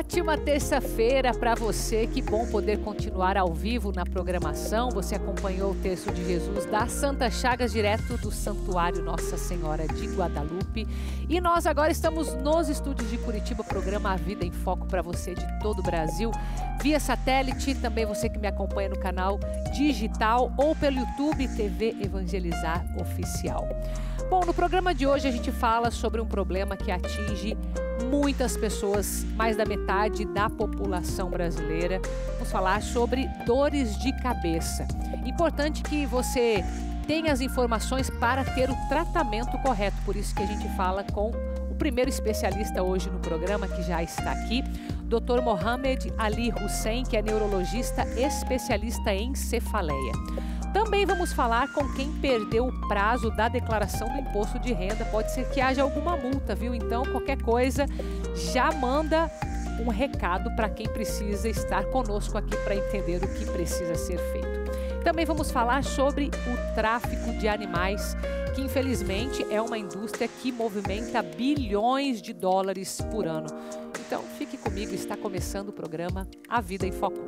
Ótima terça-feira para você, que bom poder continuar ao vivo na programação. Você acompanhou o texto de Jesus das Santas Chagas direto do Santuário Nossa Senhora de Guadalupe. E nós agora estamos nos estúdios de Curitiba, programa A Vida em Foco para você de todo o Brasil, via satélite, também você que me acompanha no canal digital ou pelo YouTube TV Evangelizar Oficial. Bom, no programa de hoje a gente fala sobre um problema que atinge muitas pessoas, mais da metade da população brasileira. Vamos falar sobre dores de cabeça. Importante que você tenha as informações para ter o tratamento correto, por isso que a gente fala com o primeiro especialista hoje no programa, que já está aqui, Dr. Mohamed Ali Hussein, que é neurologista especialista em cefaleia. Também vamos falar com quem perdeu o prazo da declaração do imposto de renda. Pode ser que haja alguma multa, viu? Então, qualquer coisa, já manda um recado para quem precisa estar conosco aqui para entender o que precisa ser feito. Também vamos falar sobre o tráfico de animais, que infelizmente é uma indústria que movimenta bilhões de dólares por ano. Então, fique comigo, está começando o programa A Vida em Foco.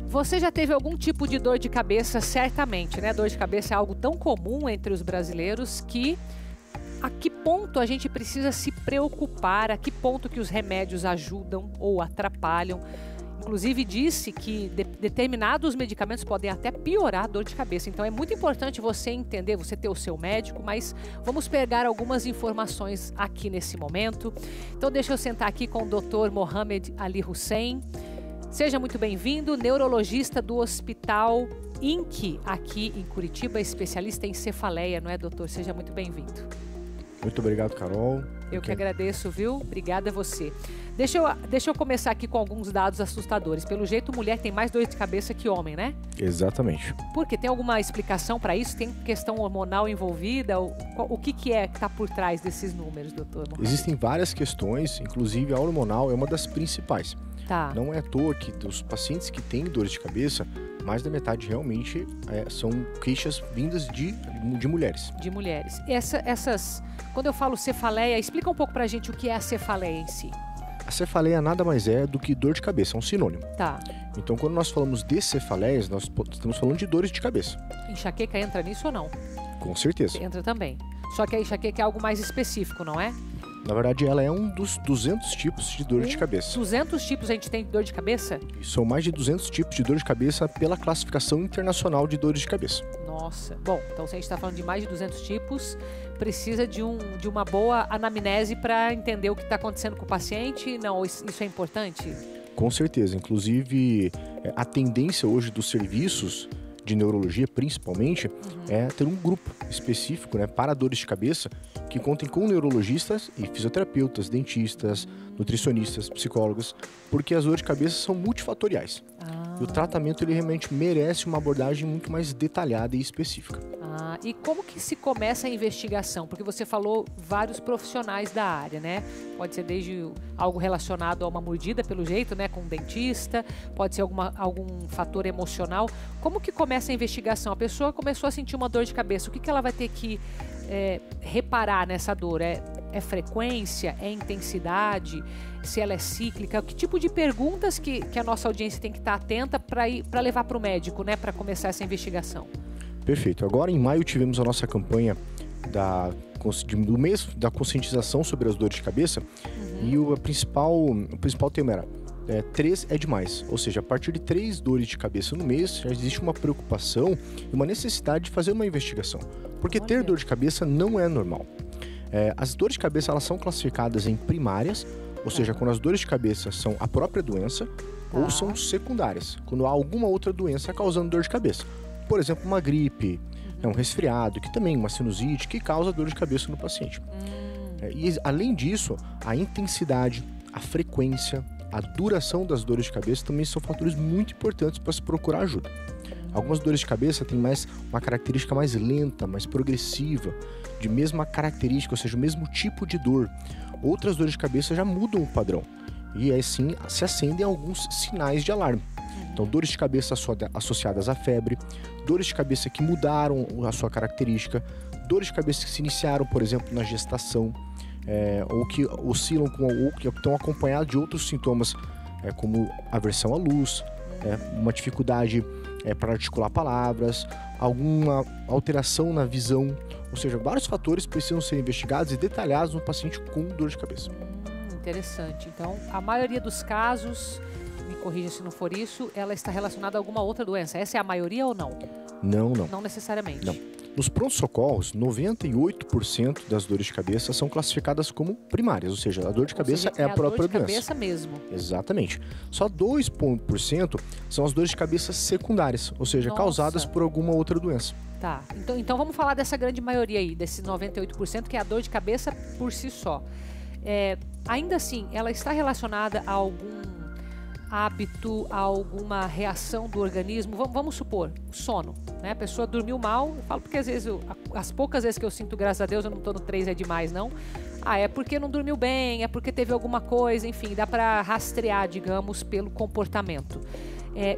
Você já teve algum tipo de dor de cabeça, certamente, né? Dor de cabeça é algo tão comum entre os brasileiros que a que ponto a gente precisa se preocupar, a que ponto que os remédios ajudam ou atrapalham. Inclusive disse que determinados medicamentos podem até piorar a dor de cabeça. Então é muito importante você entender, você ter o seu médico, mas vamos pegar algumas informações aqui nesse momento. Então deixa eu sentar aqui com o Dr. Mohamed Ali Hussein. Seja muito bem-vindo, neurologista do Hospital INC, aqui em Curitiba, especialista em cefaleia, não é, doutor? Seja muito bem-vindo. Muito obrigado, Carol. Eu que agradeço, viu? Obrigada a você. Deixa eu começar aqui com alguns dados assustadores. Pelo jeito, mulher tem mais dor de cabeça que homem, né? Exatamente. Por quê? Tem alguma explicação para isso? Tem questão hormonal envolvida? O que é que está por trás desses números, doutor? Existem várias questões, inclusive a hormonal é uma das principais. Tá. Não é à toa que dos pacientes que têm dores de cabeça, mais da metade realmente são queixas vindas de mulheres. De mulheres. Quando eu falo cefaleia, explica um pouco pra gente o que é a cefaleia em si. A cefaleia nada mais é do que dor de cabeça, é um sinônimo. Tá. Então, quando nós falamos de cefaleias, nós estamos falando de dores de cabeça. Enxaqueca entra nisso ou não? Com certeza. Entra também. Só que a enxaqueca é algo mais específico, não é? Na verdade, ela é um dos 200 tipos de dor de cabeça. 200 tipos a gente tem de dor de cabeça? E são mais de 200 tipos de dor de cabeça pela classificação internacional de dores de cabeça. Nossa. Bom, então se a gente está falando de mais de 200 tipos, precisa de uma boa anamnese para entender o que está acontecendo com o paciente? Não, isso é importante? Com certeza. Inclusive, a tendência hoje dos serviços de neurologia, principalmente, é ter um grupo específico, né, para dores de cabeça que contem com neurologistas e fisioterapeutas, dentistas, nutricionistas, psicólogos, porque as dores de cabeça são multifatoriais. E o tratamento ele realmente merece uma abordagem muito mais detalhada e específica. E como que se começa a investigação? Porque você falou vários profissionais da área, né? Pode ser desde algo relacionado a uma mordida, pelo jeito, né? Com um dentista, pode ser algum fator emocional. Como que começa a investigação? A pessoa começou a sentir uma dor de cabeça, o que ela vai ter que reparar nessa dor? É frequência? É intensidade? Se ela é cíclica? Que tipo de perguntas que a nossa audiência tem que estar atenta para levar para o médico, né? Para começar essa investigação? Perfeito. Agora, em maio, tivemos a nossa campanha do mês da conscientização sobre as dores de cabeça. E o principal tema era 3 é demais. Ou seja, a partir de 3 dores de cabeça no mês, já existe uma preocupação e uma necessidade de fazer uma investigação. Porque ter dor de cabeça não é normal. As dores de cabeça elas são classificadas em primárias, ou seja, quando as dores de cabeça são a própria doença, ou são secundárias, quando há alguma outra doença causando dor de cabeça. Por exemplo, uma gripe, um resfriado, que também uma sinusite, que causa dor de cabeça no paciente. E além disso, a intensidade, a frequência, a duração das dores de cabeça também são fatores muito importantes para se procurar ajuda. Algumas dores de cabeça têm uma característica mais lenta, mais progressiva, de mesma característica, ou seja, o mesmo tipo de dor. Outras dores de cabeça já mudam o padrão. E aí sim se acendem alguns sinais de alarme. Então, dores de cabeça associadas à febre, dores de cabeça que mudaram a sua característica, dores de cabeça que se iniciaram, por exemplo, na gestação, ou que oscilam ou que estão acompanhados de outros sintomas, como aversão à luz, uma dificuldade para articular palavras, alguma alteração na visão, ou seja, vários fatores precisam ser investigados e detalhados no paciente com dor de cabeça. Interessante. Então, a maioria dos casos, me corrija se não for isso, ela está relacionada a alguma outra doença. Essa é a maioria ou não? Não. Não necessariamente. Não. Nos prontos-socorros, 98% das dores de cabeça são classificadas como primárias, ou seja, a dor de cabeça é a própria doença. A dor de cabeça mesmo. Exatamente. Só 2% são as dores de cabeça secundárias, ou seja, causadas por alguma outra doença. Tá. Então vamos falar dessa grande maioria aí, desses 98%, que é a dor de cabeça por si só. Ainda assim, ela está relacionada a algum hábito, a alguma reação do organismo? Vamos supor, sono, né? A pessoa dormiu mal, eu falo porque às vezes, as poucas vezes que eu sinto, graças a Deus, eu não estou no 3 é demais, não. É porque não dormiu bem, é porque teve alguma coisa, enfim, dá para rastrear, digamos, pelo comportamento.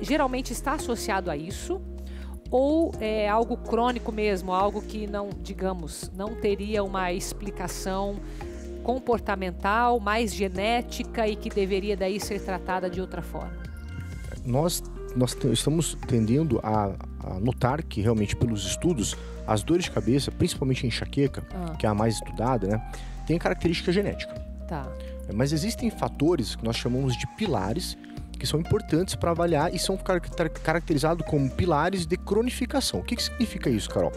Geralmente está associado a isso, ou é algo crônico mesmo, algo que não, digamos, não teria uma explicação comportamental, mais genética e que deveria daí ser tratada de outra forma? Nós estamos tendendo a notar que realmente pelos estudos, as dores de cabeça, principalmente a enxaqueca, que é a mais estudada, né, tem característica genética. Tá. Mas existem fatores que nós chamamos de pilares, que são importantes para avaliar e são caracterizados como pilares de cronificação. O que significa isso, Carol?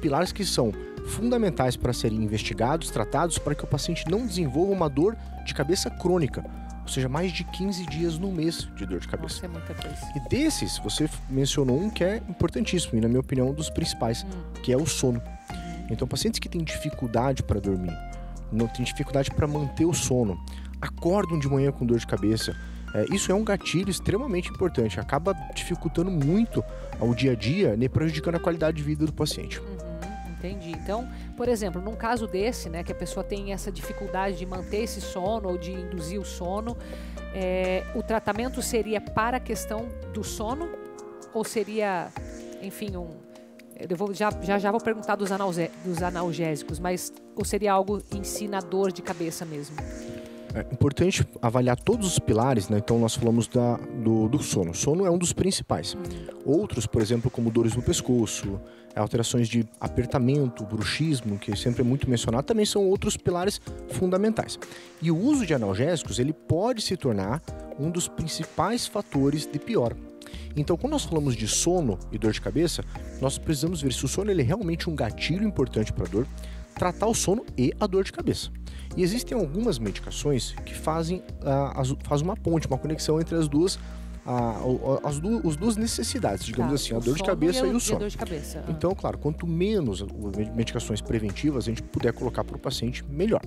Pilares que são fundamentais para serem investigados, tratados, para que o paciente não desenvolva uma dor de cabeça crônica, ou seja, mais de 15 dias no mês de dor de cabeça. Nossa, é muita coisa. E desses, você mencionou um que é importantíssimo e, na minha opinião, um dos principais, que é o sono. Então, pacientes que têm dificuldade para dormir, não têm dificuldade para manter o sono, acordam de manhã com dor de cabeça, isso é um gatilho extremamente importante, acaba dificultando muito o dia a dia, né, prejudicando a qualidade de vida do paciente. Entendi. Então, por exemplo, num caso desse, né, que a pessoa tem essa dificuldade de manter esse sono ou de induzir o sono, o tratamento seria para a questão do sono ou seria, enfim, eu vou, já vou perguntar dos analgésicos, mas ou seria algo em si na dor de cabeça mesmo? É importante avaliar todos os pilares, né? Então nós falamos do sono. O sono é um dos principais. Outros, por exemplo, como dores no pescoço, alterações de apertamento, bruxismo, que sempre é muito mencionado, também são outros pilares fundamentais. E o uso de analgésicos, ele pode se tornar um dos principais fatores de piora. Então, quando nós falamos de sono e dor de cabeça, nós precisamos ver se o sono ele é realmente um gatilho importante para a dor, tratar o sono e a dor de cabeça. E existem algumas medicações que fazem uma ponte, uma conexão entre as duas necessidades, digamos assim, a dor de cabeça e o sono. Então, claro, quanto menos medicações preventivas a gente puder colocar para o paciente, melhor.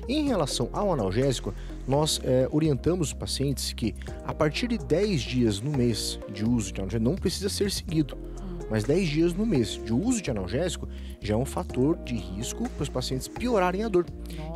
Em relação ao analgésico, nós orientamos os pacientes que a partir de 10 dias no mês de uso de analgésico, não precisa ser seguido, mas 10 dias no mês de uso de analgésico já é um fator de risco para os pacientes piorarem a dor.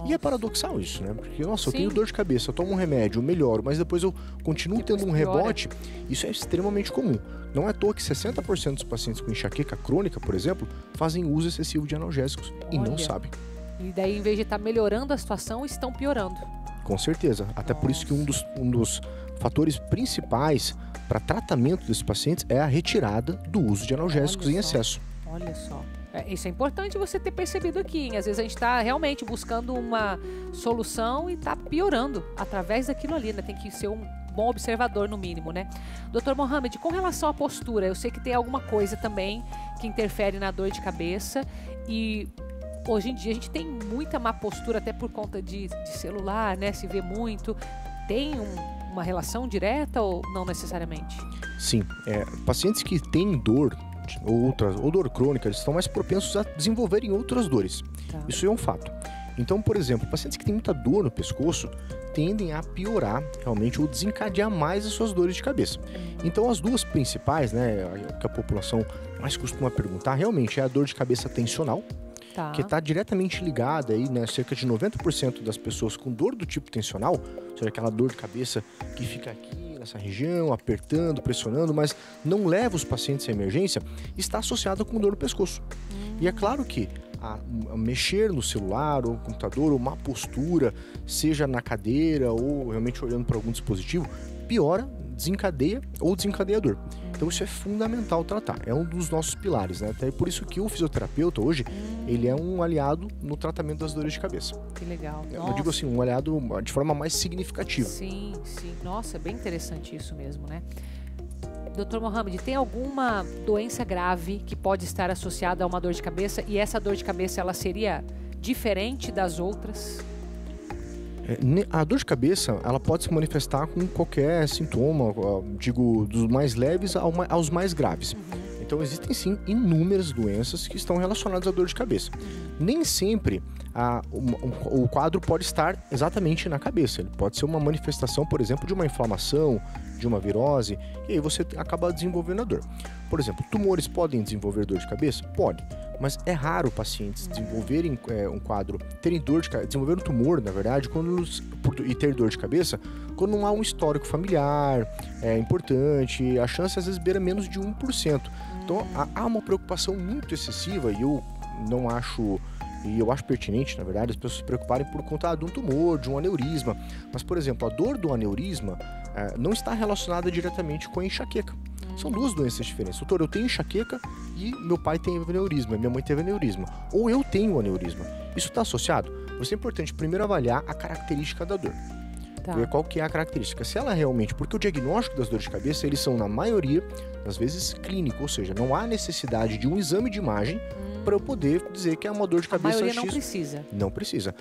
E é paradoxal isso, né? Porque, nossa, eu tenho dor de cabeça, eu tomo um remédio, eu melhoro, mas depois eu continuo tendo um rebote. Isso é extremamente comum. Não é à toa que 60% dos pacientes com enxaqueca crônica, por exemplo, fazem uso excessivo de analgésicos e não sabem. E daí, em vez de estar melhorando a situação, estão piorando. Com certeza. Até por isso que um dos fatores principais para tratamento desses pacientes é a retirada do uso de analgésicos em excesso. Olha só. Isso é importante você ter percebido aqui, hein? Às vezes a gente está realmente buscando uma solução e está piorando através daquilo ali, né? Tem que ser um bom observador no mínimo, né? Dr. Mohamed, com relação à postura, eu sei que tem alguma coisa também que interfere na dor de cabeça e hoje em dia a gente tem muita má postura até por conta de celular, né? Se vê muito. Tem uma relação direta ou não necessariamente? Sim. Pacientes que têm dor ou dor crônica, eles estão mais propensos a desenvolverem outras dores. Tá. Isso é um fato. Então, por exemplo, pacientes que têm muita dor no pescoço tendem a piorar realmente ou desencadear mais as suas dores de cabeça. Então, as duas principais, né, que a população mais costuma perguntar, realmente é a dor de cabeça tensional, que está diretamente ligada aí, né, cerca de 90% das pessoas com dor do tipo tensional, ou seja, aquela dor de cabeça que fica aqui nessa região, apertando, pressionando, mas não leva os pacientes à emergência, está associada com dor no pescoço. E é claro que a mexer no celular ou no computador, ou má postura, seja na cadeira ou realmente olhando para algum dispositivo, piora, desencadeia ou desencadeador. Então isso é fundamental tratar, é um dos nossos pilares, né? Até por isso que o fisioterapeuta hoje, ele é um aliado no tratamento das dores de cabeça. Que legal. Eu digo assim, um aliado de forma mais significativa. Sim. Nossa, é bem interessante isso mesmo, né? Dr. Mohamed, tem alguma doença grave que pode estar associada a uma dor de cabeça e essa dor de cabeça ela seria diferente das outras? A dor de cabeça, ela pode se manifestar com qualquer sintoma, digo, dos mais leves aos mais graves. Então existem sim inúmeras doenças que estão relacionadas à dor de cabeça. Nem sempre o quadro pode estar exatamente na cabeça. Ele pode ser uma manifestação, por exemplo, de uma inflamação, de uma virose, e aí você acaba desenvolvendo a dor. Por exemplo, tumores podem desenvolver dor de cabeça? Pode, mas é raro pacientes desenvolverem um quadro, terem dor de cabeça, desenvolver um tumor, na verdade, e ter dor de cabeça, quando não há um histórico familiar importante, a chance às vezes beira menos de 1%. Então há uma preocupação muito excessiva e eu acho pertinente, na verdade, as pessoas se preocuparem por conta de um tumor, de um aneurisma. Mas, por exemplo, a dor do aneurisma não está relacionada diretamente com a enxaqueca. São duas doenças diferentes. Doutor, eu tenho enxaqueca e meu pai tem aneurisma, minha mãe teve aneurisma. Ou eu tenho aneurisma. Isso está associado? Por isso é importante primeiro avaliar a característica da dor. Ver qual que é a característica. Se ela realmente... Porque o diagnóstico das dores de cabeça, eles são, na maioria das vezes, clínico. Ou seja, não há necessidade de um exame de imagem para eu poder dizer que é uma dor de cabeça X. A maioria não precisa. Não precisa.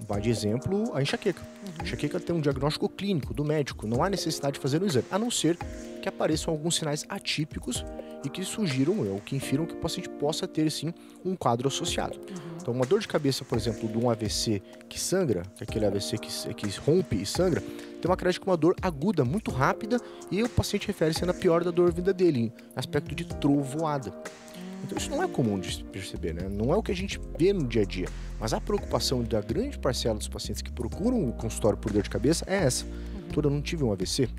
Vai de exemplo a enxaqueca. A enxaqueca tem um diagnóstico clínico do médico. Não há necessidade de fazer um exame, a não ser que apareçam alguns sinais atípicos e que sugiram ou que infiram que o paciente possa ter, sim, um quadro associado. Então, uma dor de cabeça, por exemplo, de um AVC que sangra, que é aquele AVC que rompe e sangra, tem uma característica de uma dor aguda, muito rápida, e o paciente refere-se na pior da dor vinda dele, aspecto de trovoada. Então isso não é comum de perceber, né? Não é o que a gente vê no dia a dia, mas a preocupação da grande parcela dos pacientes que procuram o consultório por dor de cabeça é essa. Doutor, eu não tive um AVC?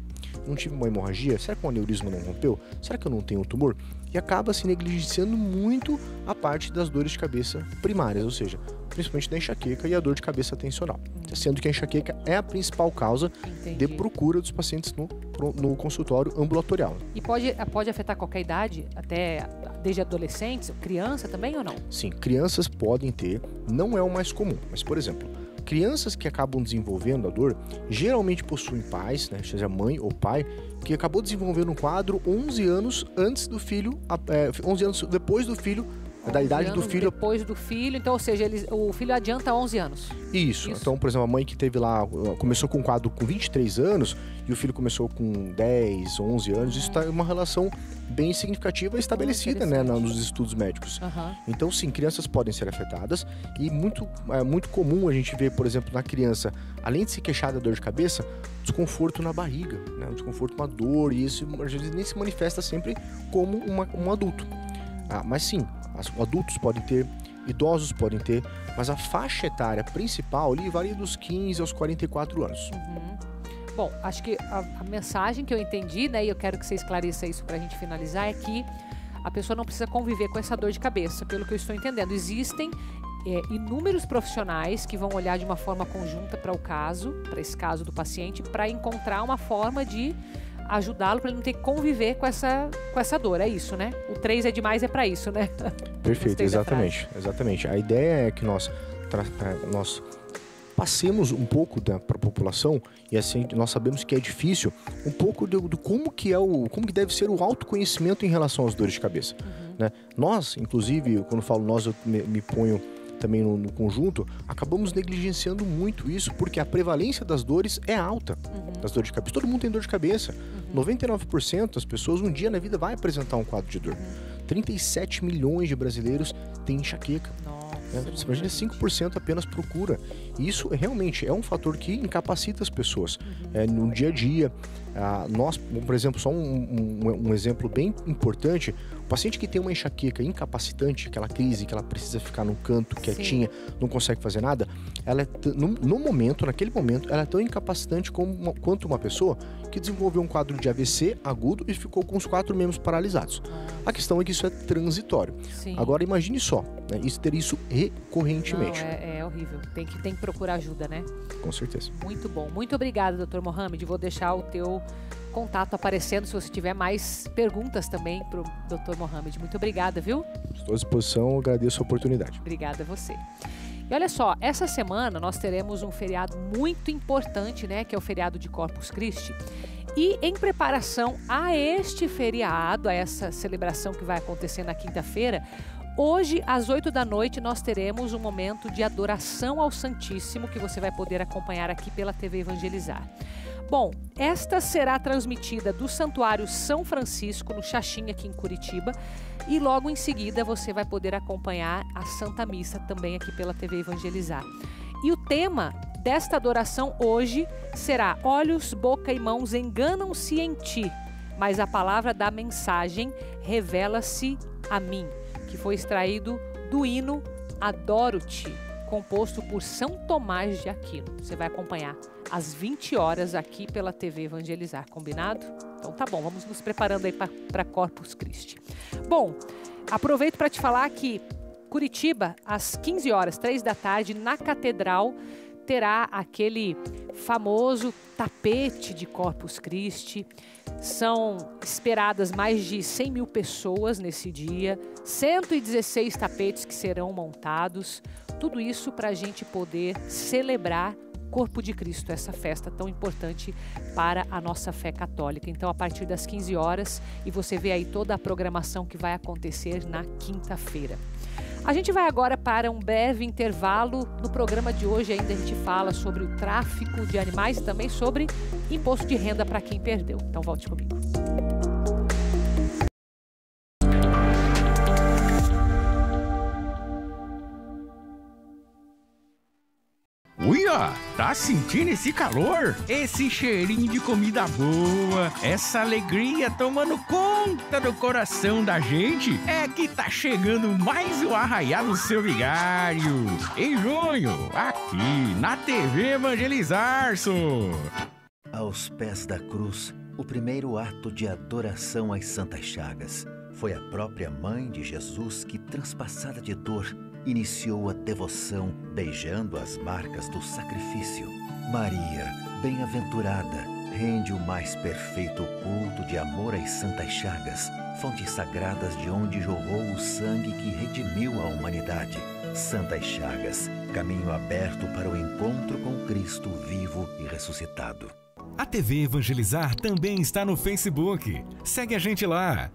Não tive uma hemorragia? Será que o aneurisma não rompeu? Será que eu não tenho um tumor? E acaba se negligenciando muito a parte das dores de cabeça primárias, ou seja, principalmente da enxaqueca e a dor de cabeça tensional. Sendo que a enxaqueca é a principal causa de procura dos pacientes no consultório ambulatorial. E pode afetar qualquer idade, até desde adolescentes, criança também ou não? Sim, crianças podem ter, não é o mais comum, mas por exemplo, crianças que acabam desenvolvendo a dor geralmente possuem pais, né, seja mãe ou pai, que acabou desenvolvendo um quadro 11 anos antes do filho, 11 anos depois do filho, da idade do filho. Depois do filho, então, ou seja, o filho adianta 11 anos. Isso. Então, por exemplo, a mãe que teve lá, começou com um quadro com 23 anos e o filho começou com 10, 11 anos, isso está em uma relação bem significativa e estabelecida, né, nos estudos médicos. Então, sim, crianças podem ser afetadas e é muito comum a gente ver, por exemplo, na criança, além de se queixar da dor de cabeça, desconforto na barriga, né, desconforto, uma dor, e isso às vezes nem se manifesta sempre como um adulto. Mas sim, adultos podem ter, idosos podem ter, mas a faixa etária principal ali varia dos 15 aos 44 anos. Bom, acho que a mensagem que eu entendi, né, e eu quero que você esclareça isso para a gente finalizar, é que a pessoa não precisa conviver com essa dor de cabeça, pelo que eu estou entendendo. Existem inúmeros profissionais que vão olhar de uma forma conjunta para esse caso do paciente, para encontrar uma forma de ajudá-lo para ele não ter que conviver com essa dor, é isso, né? O 3 é demais, é para isso, né? Perfeito, exatamente. A ideia é que nós passemos um pouco para a população, e assim nós sabemos que é difícil, um pouco do como que deve ser o autoconhecimento em relação às dores de cabeça, né? Nós, inclusive, quando eu falo nós, eu me ponho também no conjunto, acabamos negligenciando muito isso, porque a prevalência das dores é alta, das dores de cabeça. Todo mundo tem dor de cabeça. 99% das pessoas um dia na vida vai apresentar um quadro de dor. 37 milhões de brasileiros têm enxaqueca. Você imagina 5% apenas procura. E isso realmente é um fator que incapacita as pessoas. No dia a dia, nós, por exemplo, só um exemplo bem importante, o paciente que tem uma enxaqueca incapacitante, aquela crise que ela precisa ficar num canto quietinha, não consegue fazer nada, ela naquele momento, ela é tão incapacitante quanto uma pessoa que desenvolveu um quadro de AVC agudo e ficou com os 4 membros paralisados. A questão é que isso é transitório. Sim. Agora imagine só, ter isso recorrentemente. Não, é horrível. Tem que procurar ajuda, né? Com certeza. Muito bom. Muito obrigada, Dr. Mohamed. Vou deixar o teu contato aparecendo se você tiver mais perguntas também para o Dr. Mohamed. Muito obrigada, viu? Estou à disposição, agradeço a oportunidade. Obrigada a você. E olha só, essa semana nós teremos um feriado muito importante, né? Que é o feriado de Corpus Christi. E em preparação a este feriado, a essa celebração que vai acontecer na quinta-feira, hoje, às 8 da noite, nós teremos um momento de adoração ao Santíssimo que você vai poder acompanhar aqui pela TV Evangelizar. Bom, esta será transmitida do Santuário São Francisco, no Xaxim, aqui em Curitiba, e logo em seguida você vai poder acompanhar a Santa Missa também aqui pela TV Evangelizar. E o tema desta adoração hoje será: olhos, boca e mãos enganam-se em ti, mas a palavra da mensagem revela-se a mim, que foi extraído do hino Adoro-te, composto por São Tomás de Aquino. Você vai acompanhar às 20 horas aqui pela TV Evangelizar, combinado? Então tá bom, vamos nos preparando aí para Corpus Christi. Bom, aproveito para te falar que Curitiba, às 15 horas, 3 da tarde, na Catedral, terá aquele famoso tapete de Corpus Christi. São esperadas mais de 100 mil pessoas nesse dia, 116 tapetes que serão montados, tudo isso para a gente poder celebrar Corpo de Cristo, essa festa tão importante para a nossa fé católica. Então, a partir das 15 horas, e você vê aí toda a programação que vai acontecer na quinta-feira. A gente vai agora para um breve intervalo. No programa de hoje ainda a gente fala sobre o tráfico de animais e também sobre imposto de renda para quem perdeu. Então volte comigo. Uia, tá sentindo esse calor? Esse cheirinho de comida boa, essa alegria tomando conta do coração da gente? É que tá chegando mais o Arraiá do Seu Vigário. Em junho, aqui na TV Evangelizar, só. Aos pés da cruz, o primeiro ato de adoração às Santas Chagas. Foi a própria mãe de Jesus que, transpassada de dor, iniciou a devoção beijando as marcas do sacrifício. Maria, bem-aventurada, rende o mais perfeito culto de amor às Santas Chagas, fontes sagradas de onde jorrou o sangue que redimiu a humanidade. Santas Chagas, caminho aberto para o encontro com Cristo vivo e ressuscitado. A TV Evangelizar também está no Facebook. Segue a gente lá.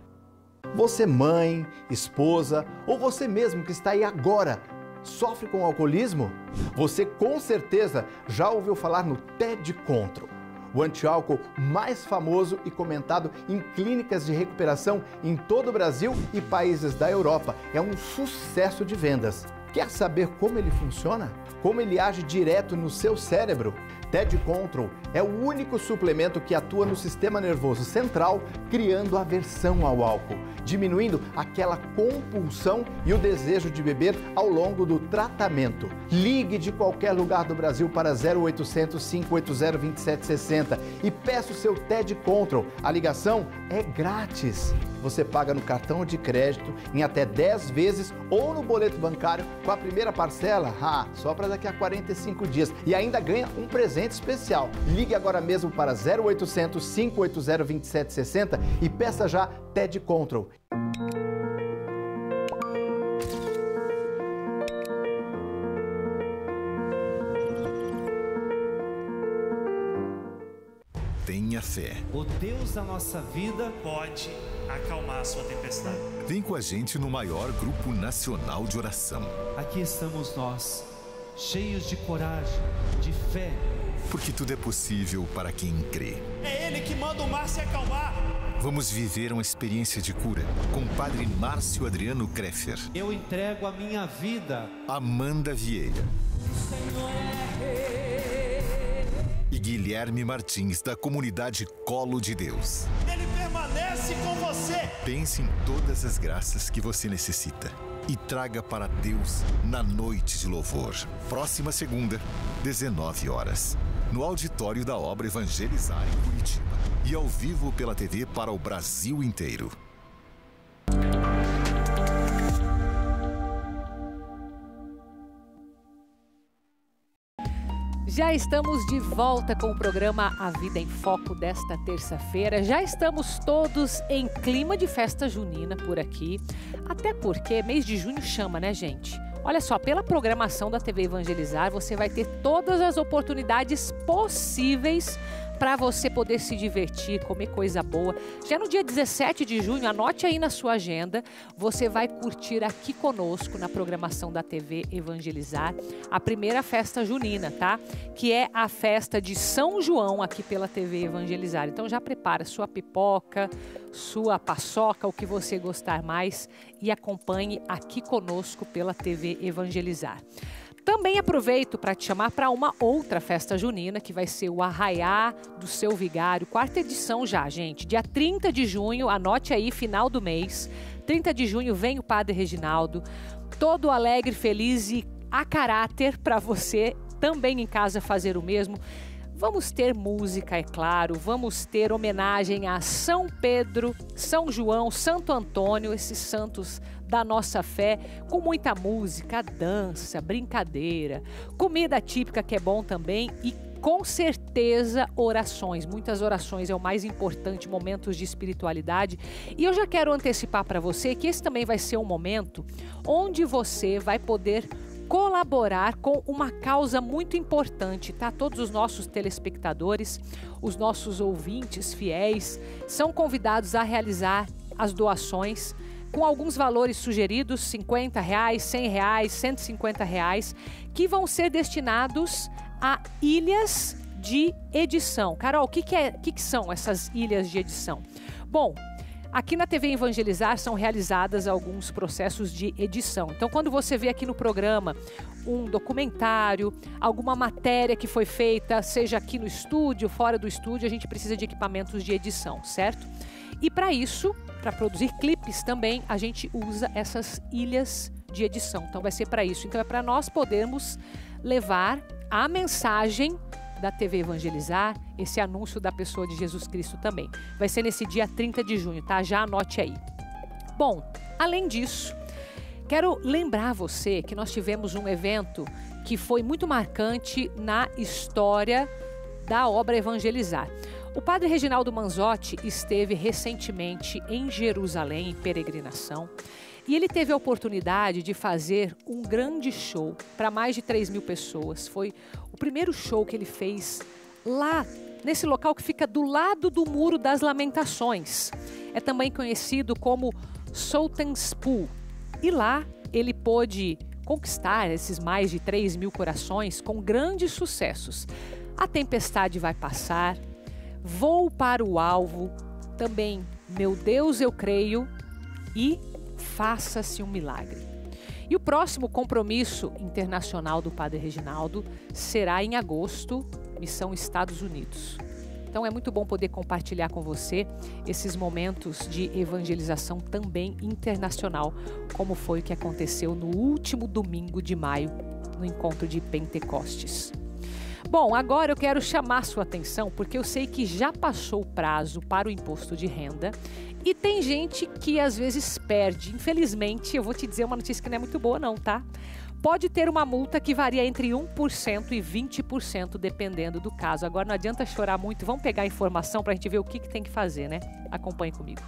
Você mãe, esposa ou você mesmo que está aí agora sofre com alcoolismo? Você com certeza já ouviu falar no TED Control, o antiálcool mais famoso e comentado em clínicas de recuperação em todo o Brasil e países da Europa. É um sucesso de vendas. Quer saber como ele funciona? Como ele age direto no seu cérebro? TED Control é o único suplemento que atua no sistema nervoso central, criando aversão ao álcool, diminuindo aquela compulsão e o desejo de beber ao longo do tratamento. Ligue de qualquer lugar do Brasil para 0800 580 2760 e peça o seu TED Control. A ligação é grátis. Você paga no cartão de crédito em até 10 vezes ou no boleto bancário com a primeira parcela, só para daqui a 45 dias. E ainda ganha um presente especial. Ligue agora mesmo para 0800 580 2760 e peça já TED Control. Tenha fé. O Deus da nossa vida pode acalmar a sua tempestade. Vem com a gente no maior grupo nacional de oração. Aqui estamos nós, cheios de coragem, de fé. Porque tudo é possível para quem crê. É Ele que manda o mar se acalmar. Vamos viver uma experiência de cura com o Padre Márcio Adriano Kreffer. Eu entrego a minha vida. Amanda Vieira. Senhor é rei. E Guilherme Martins, da comunidade Colo de Deus. Ele permanece com você. Pense em todas as graças que você necessita e traga para Deus na noite de louvor. Próxima segunda, 19 horas, no auditório da Obra Evangelizar em Curitiba. E ao vivo pela TV para o Brasil inteiro. Já estamos de volta com o programa A Vida em Foco desta terça-feira. Já estamos todos em clima de festa junina por aqui. Até porque mês de junho chama, né, gente? Olha só, pela programação da TV Evangelizar, você vai ter todas as oportunidades possíveis para você poder se divertir, comer coisa boa. Já no dia 17 de junho, anote aí na sua agenda, você vai curtir aqui conosco na programação da TV Evangelizar a primeira festa junina, tá? Que é a festa de São João aqui pela TV Evangelizar. Então já prepara sua pipoca, sua paçoca, o que você gostar mais e acompanhe aqui conosco pela TV Evangelizar. Também aproveito para te chamar para uma outra festa junina, que vai ser o Arraiá do Seu Vigário, quarta edição já, gente. Dia 30 de junho, anote aí, final do mês. 30 de junho vem o Padre Reginaldo, todo alegre, feliz e a caráter para você também em casa fazer o mesmo. Vamos ter música, é claro, vamos ter homenagem a São Pedro, São João, Santo Antônio, esses santos da nossa fé, com muita música, dança, brincadeira, comida típica que é bom também e com certeza orações, muitas orações é o mais importante, momentos de espiritualidade. E eu já quero antecipar para você que esse também vai ser um momento onde você vai poder colaborar com uma causa muito importante, tá? Todos os nossos telespectadores, os nossos ouvintes fiéis, são convidados a realizar as doações com alguns valores sugeridos, R$50, R$100, R$150, que vão ser destinados a ilhas de edição. Carol, o que são essas ilhas de edição? Bom, aqui na TV Evangelizar são realizadas alguns processos de edição. Então, quando você vê aqui no programa um documentário, alguma matéria que foi feita, seja aqui no estúdio, fora do estúdio, a gente precisa de equipamentos de edição, certo? E para isso, para produzir clipes também, a gente usa essas ilhas de edição. Então, vai ser para isso. Então, é para nós podermos levar a mensagem da TV Evangelizar, esse anúncio da pessoa de Jesus Cristo também. Vai ser nesse dia 30 de junho, tá? Já anote aí. Bom, além disso, quero lembrar você que nós tivemos um evento que foi muito marcante na história da obra Evangelizar. O Padre Reginaldo Manzotti esteve recentemente em Jerusalém, em peregrinação, e ele teve a oportunidade de fazer um grande show para mais de 3.000 pessoas. Foi o primeiro show que ele fez lá, nesse local que fica do lado do Muro das Lamentações. É também conhecido como Sultan's Pool. E lá ele pôde conquistar esses mais de 3.000 corações com grandes sucessos. A Tempestade Vai Passar, Vou para o Alvo, também Meu Deus Eu Creio e Faça-se um Milagre. E o próximo compromisso internacional do Padre Reginaldo será em agosto, missão Estados Unidos. Então é muito bom poder compartilhar com você esses momentos de evangelização também internacional, como foi o que aconteceu no último domingo de maio, no encontro de Pentecostes. Bom, agora eu quero chamar sua atenção porque eu sei que já passou o prazo para o imposto de renda e tem gente que às vezes perde. Infelizmente, eu vou te dizer uma notícia que não é muito boa não, tá? Pode ter uma multa que varia entre 1% e 20%, dependendo do caso. Agora não adianta chorar muito, vamos pegar a informação para a gente ver o que tem que fazer, né? Acompanhe comigo.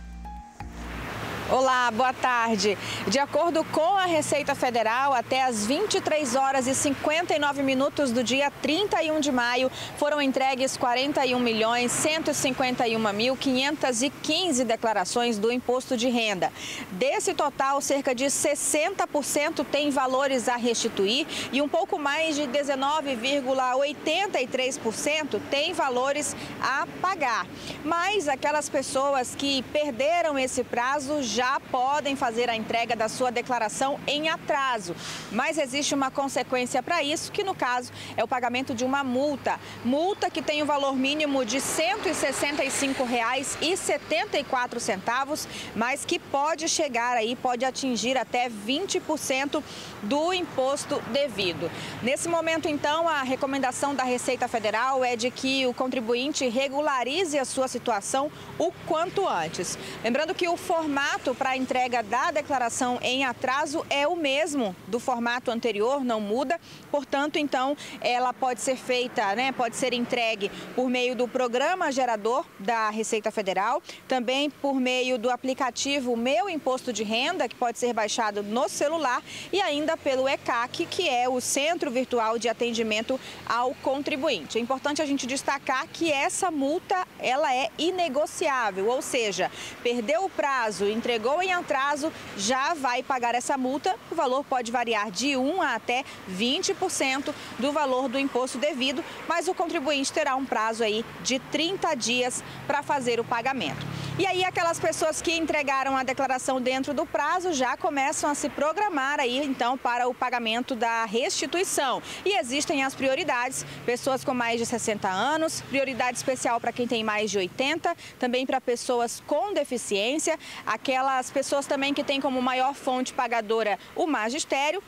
Olá, boa tarde. De acordo com a Receita Federal, até às 23 horas e 59 minutos do dia 31 de maio, foram entregues 41.151.515 declarações do imposto de renda. Desse total, cerca de 60% tem valores a restituir e um pouco mais de 19,83% tem valores a pagar. Mas aquelas pessoas que perderam esse prazo já podem fazer a entrega da sua declaração em atraso. Mas existe uma consequência para isso, que no caso é o pagamento de uma multa. Multa que tem o valor mínimo de R$ 165,74, mas que pode chegar aí, pode atingir até 20% do imposto devido. Nesse momento, então, a recomendação da Receita Federal é de que o contribuinte regularize a sua situação o quanto antes. Lembrando que o formato para a entrega da declaração em atraso é o mesmo do formato anterior, não muda. Portanto, então, ela pode ser feita, pode ser entregue por meio do programa gerador da Receita Federal, também por meio do aplicativo Meu Imposto de Renda, que pode ser baixado no celular, e ainda pelo ECAC, que é o Centro Virtual de Atendimento ao Contribuinte. É importante a gente destacar que essa multa, ela é inegociável, ou seja, perdeu o prazo, entregou em atraso, já vai pagar essa multa. O valor pode variar de 1% a até 20% do valor do imposto devido, mas o contribuinte terá um prazo aí de 30 dias para fazer o pagamento. E aí aquelas pessoas que entregaram a declaração dentro do prazo já começam a se programar aí então para o pagamento da restituição. E existem as prioridades: pessoas com mais de 60 anos, prioridade especial para quem tem mais de 80, também para pessoas com deficiência, aquelas pessoas também que têm como maior fonte pagadora o magistério,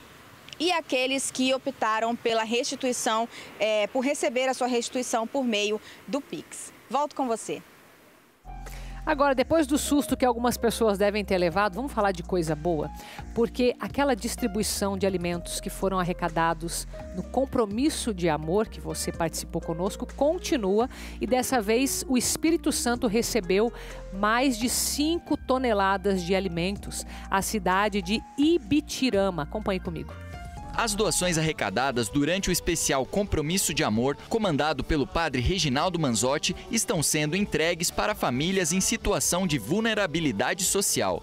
e aqueles que optaram pela restituição, por receber a sua restituição por meio do Pix. Volto com você. Agora, depois do susto que algumas pessoas devem ter levado, vamos falar de coisa boa, porque aquela distribuição de alimentos que foram arrecadados no compromisso de amor que você participou conosco continua, e dessa vez o Espírito Santo recebeu mais de 5 toneladas de alimentos. A cidade de Ibitirama. Acompanhe comigo. As doações arrecadadas durante o especial Compromisso de Amor, comandado pelo padre Reginaldo Manzotti, estão sendo entregues para famílias em situação de vulnerabilidade social.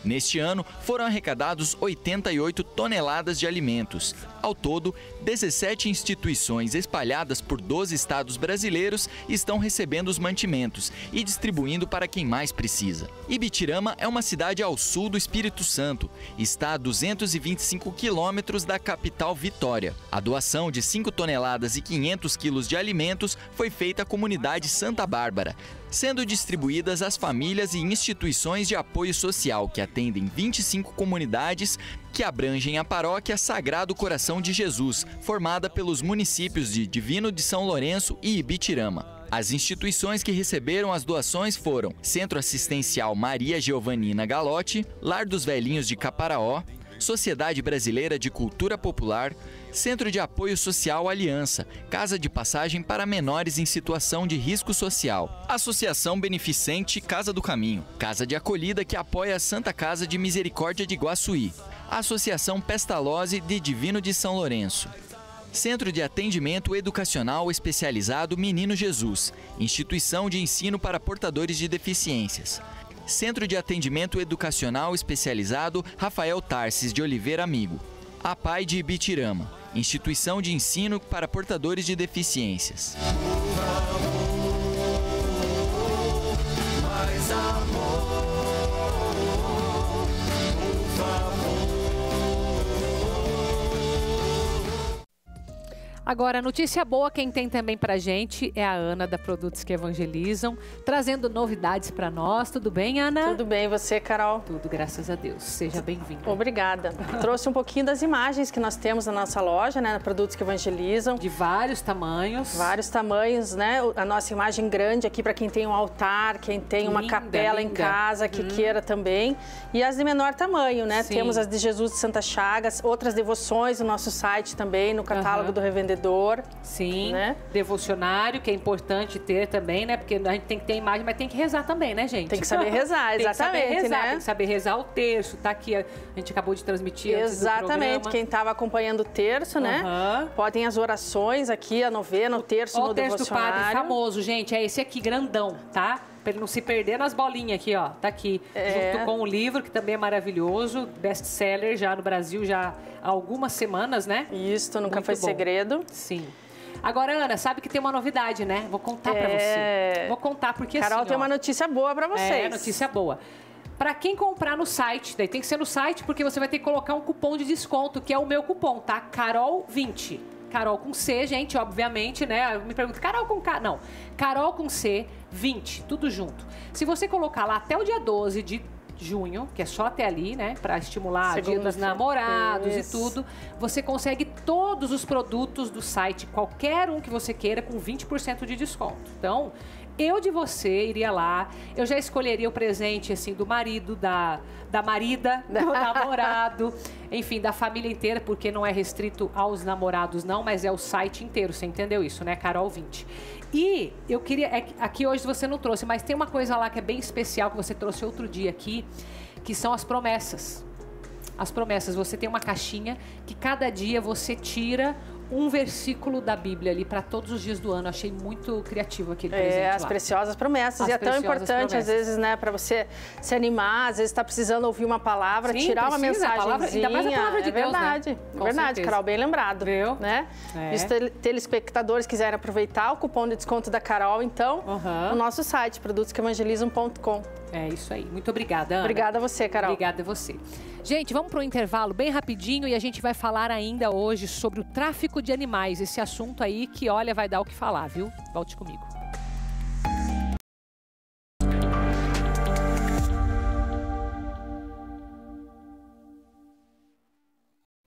Neste ano, foram arrecadados 88 toneladas de alimentos. Ao todo, 17 instituições espalhadas por 12 estados brasileiros estão recebendo os mantimentos e distribuindo para quem mais precisa. Ibitirama é uma cidade ao sul do Espírito Santo. Está a 225 quilômetros da capital Vitória. A doação de 5 toneladas e 500 quilos de alimentos foi feita à comunidade Santa Bárbara, sendo distribuídas às famílias e instituições de apoio social que atendem 25 comunidades que abrangem a paróquia Sagrado Coração de Jesus, formada pelos municípios de Divino de São Lourenço e Ibitirama. As instituições que receberam as doações foram Centro Assistencial Maria Giovanina Galotti, Lar dos Velhinhos de Caparaó, Sociedade Brasileira de Cultura Popular, Centro de Apoio Social Aliança, Casa de Passagem para Menores em Situação de Risco Social, Associação Beneficente Casa do Caminho, Casa de Acolhida que apoia a Santa Casa de Misericórdia de Iguaçuí, Associação Pestalozzi de Divino de São Lourenço, Centro de Atendimento Educacional Especializado Menino Jesus, Instituição de Ensino para Portadores de Deficiências, Centro de Atendimento Educacional Especializado Rafael Tarsis de Oliveira Amigo, APAI de Ibitirama, Instituição de Ensino para Portadores de Deficiências. Agora, notícia boa, quem tem também pra gente é a Ana, da Produtos que Evangelizam, trazendo novidades pra nós. Tudo bem, Ana? Tudo bem, e você, Carol? Tudo, graças a Deus. Seja bem-vinda. Obrigada. Trouxe um pouquinho das imagens que nós temos na nossa loja, né? Produtos que Evangelizam. De vários tamanhos. Vários tamanhos, né? A nossa imagem grande aqui para quem tem um altar, quem tem uma capela em casa, que queira também. E as de menor tamanho, né? Sim. Temos as de Jesus de Santa Chagas, outras devoções no nosso site também, no catálogo do Revendedor. empreendedor. Sim, né? Devocionário, que é importante ter também, né? Porque a gente tem que ter imagem, mas tem que rezar também, né, gente? Tem que saber rezar, exatamente, tem que saber rezar, né? Tem que saber rezar o terço, tá aqui, a gente acabou de transmitir antes do Exatamente, quem estava acompanhando o terço, né? Podem as orações aqui, a novena, o terço no devocionário. O terço do padre famoso, gente, é esse aqui, grandão, tá? Pra ele não se perder nas bolinhas aqui, ó. Tá aqui, junto com o livro, que também é maravilhoso, best-seller já no Brasil já há algumas semanas, né? Isso, nunca foi segredo. Sim. Agora, Ana, sabe que tem uma novidade, né? Vou contar pra você. Vou contar porque Carol assim, tem uma notícia boa pra vocês. Notícia boa. Para quem comprar no site, daí tem que ser no site, porque você vai ter que colocar um cupom de desconto, que é o meu cupom, tá? Carol20. Carol com C, gente, obviamente, né? Me pergunta, Carol com K? Não. Carol com C, 20, tudo junto. Se você colocar lá até o dia 12 de junho, que é só até ali, né? Para estimular Dia dos Namorados e tudo, você consegue todos os produtos do site, qualquer um que você queira, com 20% de desconto. Então, eu de você iria lá, eu já escolheria o presente, assim, do marido, da marida, do namorado, enfim, da família inteira, porque não é restrito aos namorados não, mas é o site inteiro, você entendeu isso, né, Carol 20. E eu queria, aqui hoje você não trouxe, mas tem uma coisa lá que é bem especial, que você trouxe outro dia aqui, que são as promessas. As promessas, você tem uma caixinha que cada dia você tira um versículo da Bíblia ali para todos os dias do ano. Achei muito criativo aquele presente lá. As preciosas promessas. E é tão importante, às vezes, né, para você se animar, às vezes está precisando ouvir uma palavra, tirar uma mensagenzinha. Ainda mais a palavra de Deus, verdade, né? É verdade, Carol, bem lembrado. Viu? Né? E os telespectadores quiserem aproveitar o cupom de desconto da Carol, então, no nosso site, produtosquevangelizam.com. É isso aí. Muito obrigada, Ana. Obrigada a você, Carol. Obrigada a você. Gente, vamos para um intervalo bem rapidinho e a gente vai falar ainda hoje sobre o tráfico de animais. Esse assunto aí que, olha, vai dar o que falar, viu? Volte comigo.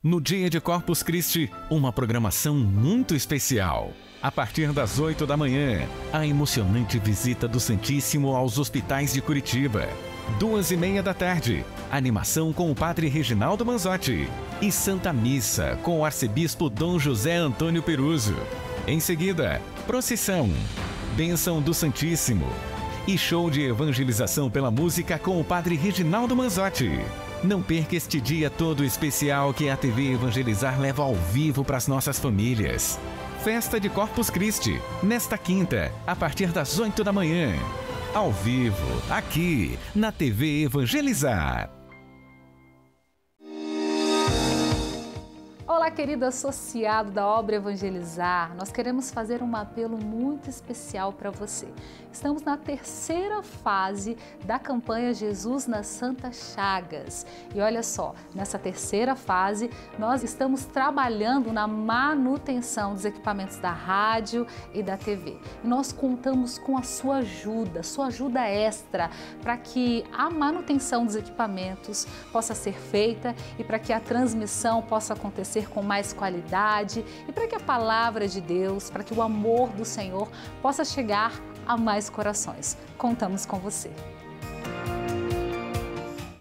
No dia de Corpus Christi, uma programação muito especial. A partir das 8 da manhã, a emocionante visita do Santíssimo aos hospitais de Curitiba. 2h30 da tarde, animação com o Padre Reginaldo Manzotti. E Santa Missa com o Arcebispo Dom José Antônio Peruso. Em seguida, procissão, bênção do Santíssimo e show de evangelização pela música com o Padre Reginaldo Manzotti. Não perca este dia todo especial que a TV Evangelizar leva ao vivo para as nossas famílias. Festa de Corpus Christi, nesta quinta, a partir das 8 da manhã. Ao vivo, aqui, na TV Evangelizar. Olá, querido associado da obra Evangelizar. Nós queremos fazer um apelo muito especial para você. Estamos na terceira fase da campanha Jesus nas Santas Chagas. E olha só, nessa terceira fase, nós estamos trabalhando na manutenção dos equipamentos da rádio e da TV. E nós contamos com a sua ajuda extra, para que a manutenção dos equipamentos possa ser feita e para que a transmissão possa acontecer com mais qualidade e para que a palavra de Deus, para que o amor do Senhor possa chegar a mais corações. Contamos com você.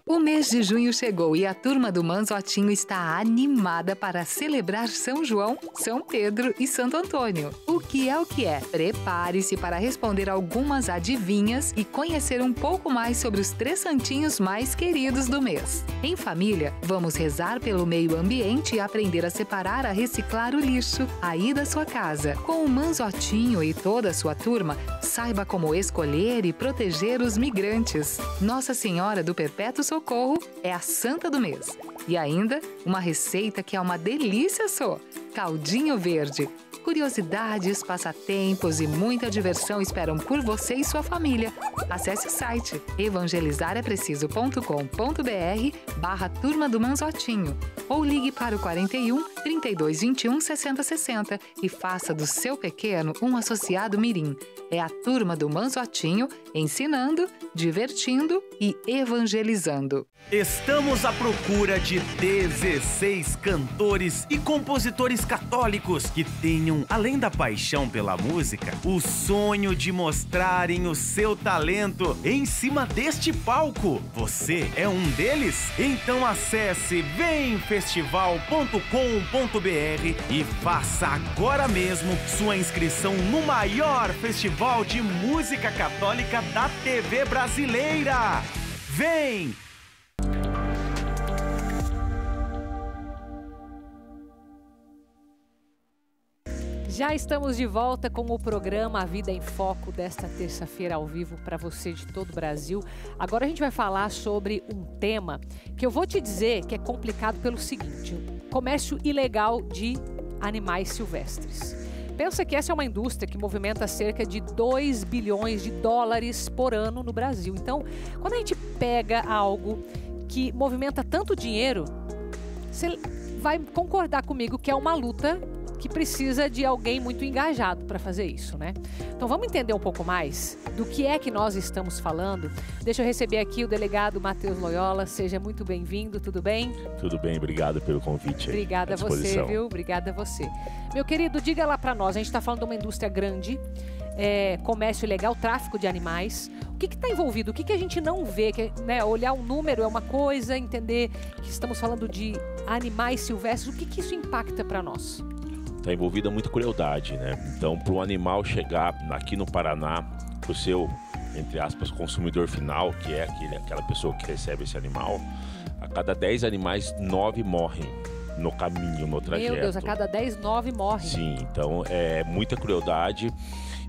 O mês de junho chegou e a turma do Manzotinho está animada para celebrar São João, São Pedro e Santo Antônio. O que é o que é? Prepare-se para responder algumas adivinhas e conhecer um pouco mais sobre os 3 santinhos mais queridos do mês. Em família, vamos rezar pelo meio ambiente e aprender a separar, a reciclar o lixo aí da sua casa. Com o Manzotinho e toda a sua turma, saiba como escolher e proteger os migrantes. Nossa Senhora do Perpétuo Socorro é a santa do mês. E ainda, uma receita que é uma delícia só: caldinho verde. Curiosidades, passatempos e muita diversão esperam por você e sua família. Acesse o site evangelizarepreciso.com.br/Turma do Manzotinho ou ligue para o 41 3221 6060 e faça do seu pequeno um associado mirim. É a Turma do Manzotinho ensinando, divertindo e evangelizando. Estamos à procura de 16 cantores e compositores católicos que tenham tenham, além da paixão pela música, o sonho de mostrarem o seu talento em cima deste palco. Você é um deles? Então acesse vemfestival.com.br e faça agora mesmo sua inscrição no maior festival de música católica da TV brasileira. Vem! Já estamos de volta com o programa A Vida em Foco desta terça-feira ao vivo para você de todo o Brasil. Agora a gente vai falar sobre um tema que eu vou te dizer que é complicado pelo seguinte: comércio ilegal de animais silvestres. Pensa que essa é uma indústria que movimenta cerca de 2 bilhões de dólares por ano no Brasil. Então, quando a gente pega algo que movimenta tanto dinheiro, você vai concordar comigo que é uma luta que precisa de alguém muito engajado para fazer isso, né? Então vamos entender um pouco mais do que é que nós estamos falando. Deixa eu receber aqui o delegado Matheus Loyola. Seja muito bem-vindo, tudo bem? Tudo bem, obrigado pelo convite. Obrigada a você, viu? Obrigada a você. Meu querido, diga lá para nós, a gente está falando de uma indústria grande, comércio ilegal, tráfico de animais. O que está envolvido? O que a gente não vê? Né, olhar um número é uma coisa, entender que estamos falando de animais silvestres, o que isso impacta para nós? Está envolvida muita crueldade, né? Então, para um animal chegar aqui no Paraná, para o seu, entre aspas, consumidor final, que é aquela pessoa que recebe esse animal, a cada 10 animais, 9 morrem no caminho, no trajeto. Meu Deus, a cada 10, 9 morrem. Sim, então é muita crueldade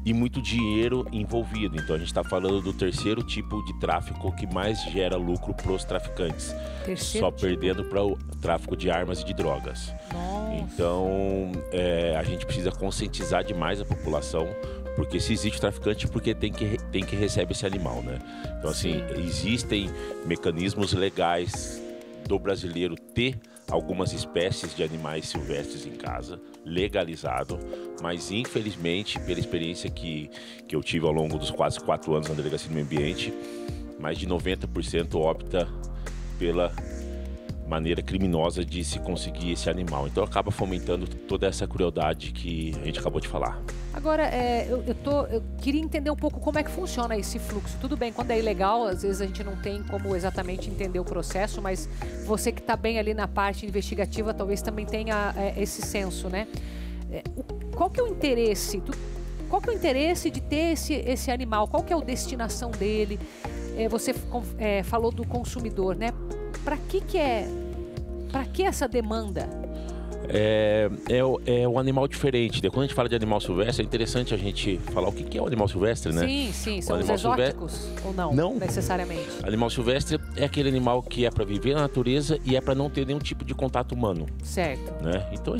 e muito dinheiro envolvido. Então a gente está falando do terceiro tipo de tráfico que mais gera lucro para os traficantes. Só perdendo para o tráfico de armas e de drogas. Nossa. Então a gente precisa conscientizar demais a população, porque se existe traficante, porque tem que receber esse animal, né? Então assim, existem mecanismos legais do brasileiro ter algumas espécies de animais silvestres em casa, legalizado, mas infelizmente, pela experiência que eu tive ao longo dos quase 4 anos na Delegacia do Meio Ambiente, mais de 90% opta pela maneira criminosa de se conseguir esse animal. Então acaba fomentando toda essa crueldade que a gente acabou de falar. Agora, eu queria entender um pouco como é que funciona esse fluxo. Tudo bem, quando é ilegal, às vezes a gente não tem como exatamente entender o processo, mas você que está bem ali na parte investigativa, talvez também tenha esse senso, né? Qual que é o interesse? Qual que é o interesse de ter esse animal? Qual que é a destinação dele? Você falou do consumidor, né? Para que essa demanda? É um animal diferente. Quando a gente fala de animal silvestre, é interessante a gente falar o que é o animal silvestre, né? Sim, são os exóticos ou não necessariamente? Animal silvestre é aquele animal que é para viver na natureza e é para não ter nenhum tipo de contato humano. Certo. Né? Então